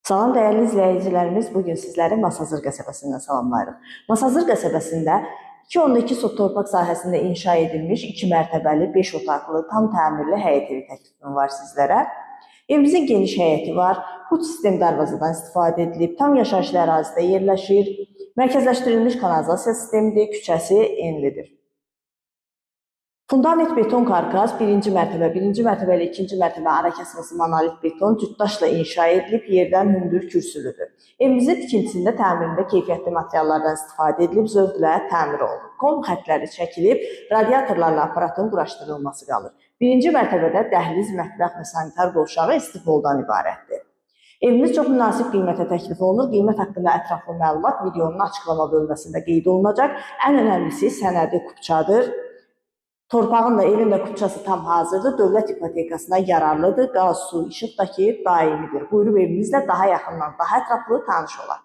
Salam dəyərli izləyicilərimiz, bugün sizləri Masazır qəsəbəsindən salamlayırıq. Masazır qəsəbəsində 2.2 sot torpaq sahəsində inşa edilmiş 2 mərtəbəli, 5 otaqlı, tam təmirli həyət evi təklifim var sizlərə. Evimizin geniş həyəti var, hut sistem darvazadan istifadə edilib, tam yaşayışlı ərazidə yerləşir, mərkəzləşdirilmiş kanalizasiya sistemidir, küçəsi enlidir. Fundament beton karkas birinci mərtəbə ilə ikinci mərtəbə ara kəsməsi monolit beton cütdaşla inşa edilib, yerdən hündür kürsülüdür. Evimizin tikintisində, təmirində keyfiyyətli materiallardan istifadə edilib, zövqlə təmir olunur. Kon xətləri çəkilib, radiatorlarla aparatın quraşdırılması qalır. Birinci mərtəbədə dəhliz, mətbəx və sanitar qovşağı istifoldan ibarətdir. Evimiz çox münasib qiymətə təklif olunur. Qiymət haqqında ətraflı məlumat videonun açıqlama bölməsində qeyd olunacaq. Ən önəmlisi sənədi kupçadır. Torpağın da, evin də kupçası tam hazırdır, dövlət ipotekasına yararlıdır, qaz, su, işıq da ki, daimidir. Buyurub evimizlə daha yaxından, daha ətraflı tanış olaq.